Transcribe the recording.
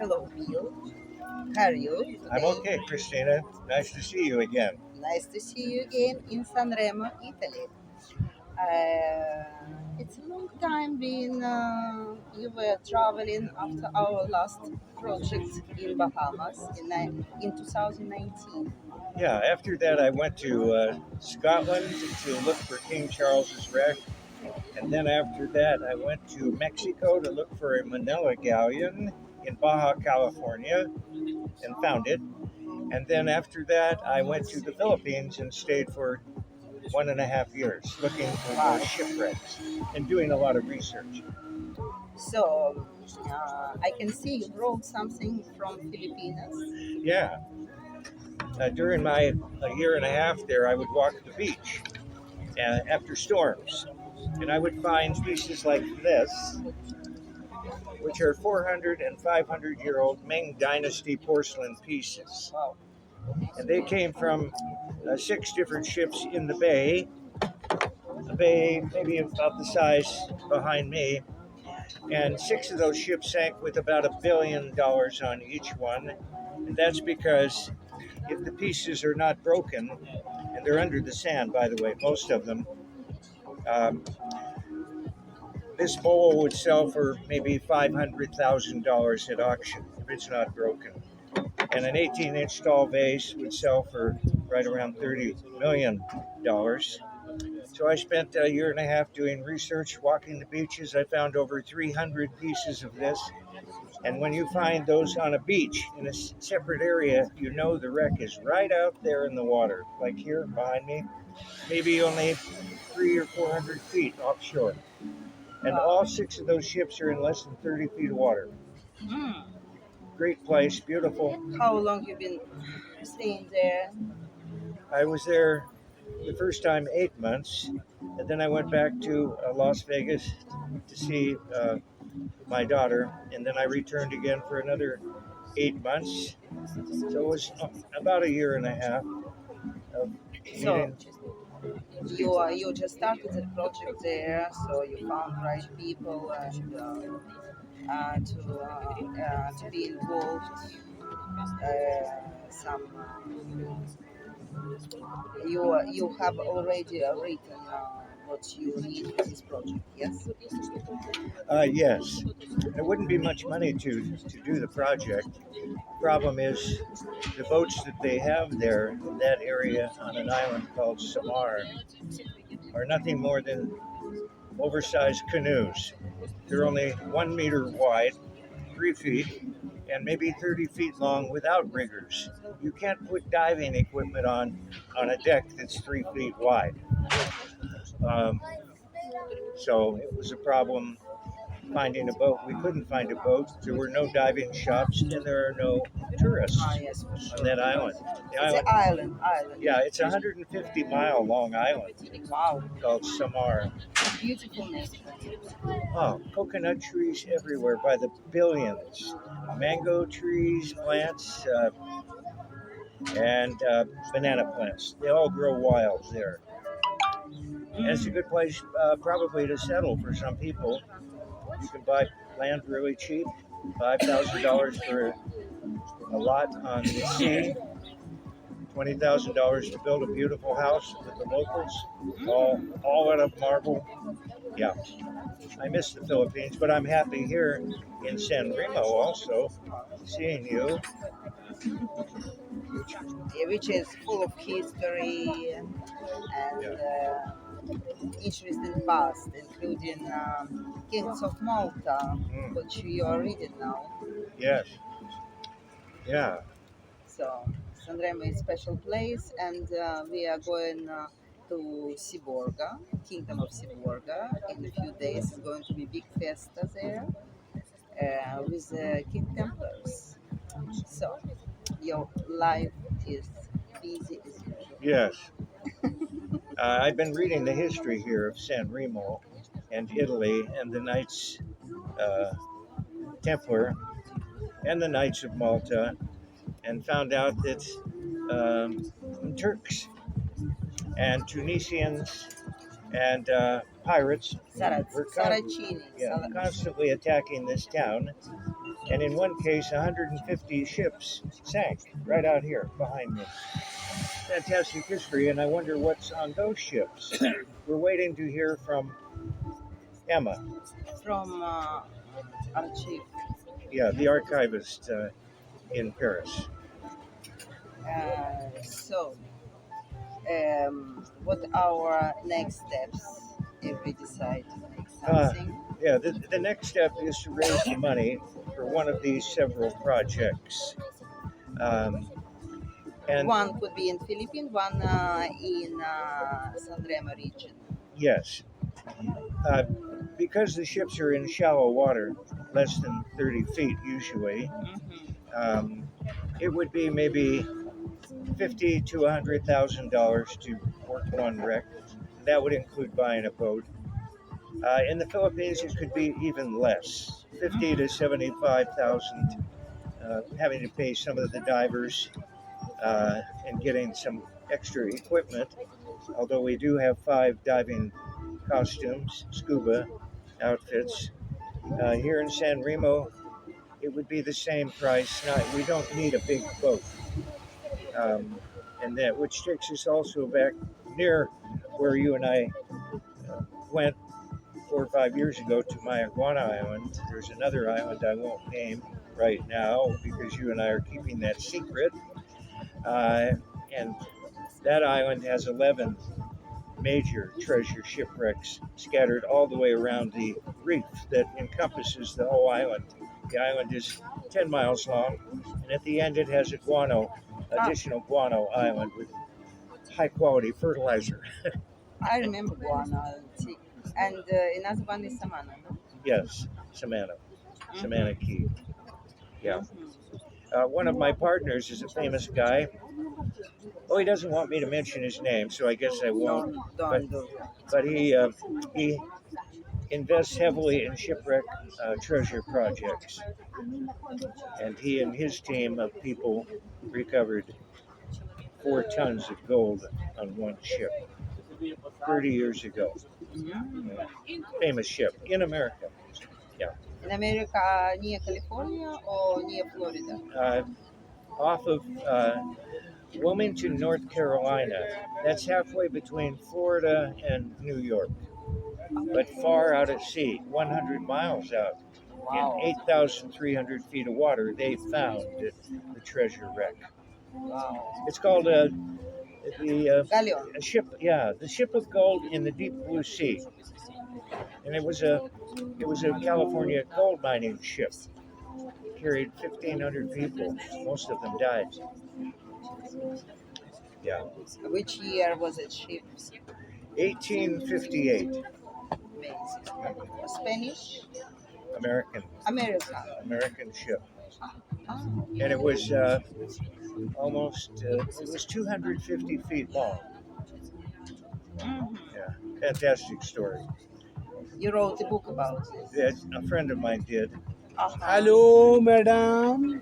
Hello, Bill. How are you I'm today? okay, Christina. Nice to see you again. Nice to see you again in Sanremo, Italy. It's a long time been you were traveling after our last project in Bahamas in 2019. Yeah, after that, I went to Scotland to look for King Charles's wreck. And then after that, I went to Mexico to look for a Manila galleon in Baja California and found it. And then after that, I went to the Philippines and stayed for 1.5 years looking for more Wow. shipwrecks and doing a lot of research. So I can see you brought something from Filipinas. Yeah, during my a year and a half there, I would walk the beach after storms, and I would find pieces like this, which are 400 and 500-year-old Ming Dynasty porcelain pieces. Wow. And they came from 6 different ships in the bay, a bay maybe about the size behind me. And 6 of those ships sank with about $1 billion on each one. And that's because if the pieces are not broken, and they're under the sand, by the way, most of them, um, this bowl would sell for maybe $500,000 at auction if it's not broken. And an 18-inch tall vase would sell for right around $30 million. So I spent a year and a half doing research, walking the beaches. I found over 300 pieces of this. And when you find those on a beach in a separate area, you know the wreck is right out there in the water, like here behind me, maybe only 300 or 400 feet offshore. And Wow. all 6 of those ships are in less than 30 feet of water. Hmm. Great place, beautiful. How long you been staying there? I was there the first time 8 months, and then I went back to Las Vegas to see my daughter, and then I returned again for another 8 months. So it was about a year and a half of So meeting. you just started the project there, so you found right people and to be involved. Some you have already written what you need for this project. Yes. Yes, there wouldn't be much money to do the project. Problem is, the boats that they have there in that area on an island called Samar are nothing more than oversized canoes. They're only 1 meter wide, 3 feet, and maybe 30 feet long without riggers. You can't put diving equipment on a deck that's 3 feet wide. Um, so it was a problem finding a boat. We couldn't find a boat. There were no diving shops, and there are no Ah, tourists yes, for on sure. that island. The It's an island, island. yeah, it's a 150-mile long island Wow, called Samar. beautiful name. Oh, coconut trees everywhere by the billions. Mango trees, plants, and banana plants. They all grow wild there. And it's a Mm. good place probably to settle for some people. You can buy land really cheap, $5,000 for a lot on the sea, $20,000 to build a beautiful house with the locals, all out of marble. Yeah, I miss the Philippines, but I'm happy here in San Remo also, seeing you. Yeah, which is full of history and Yeah. interesting past, including Kings of Malta, Mm, which you are reading now. yes. Yeah. So Sanremo is a special place, and we are going to Siborga, Kingdom of Siborga, in a few days. It's going to be big fiesta there with the King Templars. So your life is busy as usual. Yes. I've been reading the history here of San Remo and Italy and the Knights uh, Templar and the Knights of Malta, and found out that Turks and Tunisians and pirates were Saracini. constantly attacking this town. And in one case, 150 ships sank right out here behind me. Fantastic history, and I wonder what's on those ships. We're waiting to hear from Emma, From Archive. the archivist in Paris. So, what are our next steps if we decide to make something? The next step is to raise the money for one of these several projects. Um, and One could be in Philippines, one in San Remo region. yes, uh, because the ships are in shallow water, less than 30 feet usually, um, it would be maybe $50,000 to $100,000 to work one wreck. That would include buying a boat. In the Philippines, it could be even less, 50 to 75,000, having to pay some of the divers and getting some extra equipment. Although we do have 5 diving costumes, scuba outfits. Here in San Remo, it would be the same price. We don't need a big boat, and that which takes us also back near where you and I went 4 or 5 years ago to Mayaguana Island. There's another island I won't name right now because you and I are keeping that secret. And that island has 11 major treasure shipwrecks scattered all the way around the reef that encompasses the whole island. The island is 10 miles long, and at the end it has additional guano island with high quality fertilizer. I remember Guana. And another one is Samana, no? Yes, Samana Key. Yeah. One of my partners is a famous guy. Oh, he doesn't want me to mention his name, so I guess I won't. Don't do. But he invests heavily in shipwreck treasure projects, and he and his team of people recovered 4 tons of gold on one ship 30 years ago. Famous ship in America. Yeah. In America, near California or near Florida? Off of Wilmington, North Carolina. That's halfway between Florida and New York, but far out at sea, 100 miles out. Wow. In 8,300 feet of water, they found the treasure wreck. Wow. It's called Galleon. a ship. Yeah, the ship of gold in the deep blue sea, and it was a California gold mining ship. It carried 1,500 people. Most of them died. Yeah. Which year was it ship? 1858. Amazing. Spanish? American ship. Ah. And it was it was 250 feet long. Yeah, fantastic story. You wrote a book about it. Yeah, a friend of mine did. Hello, madam.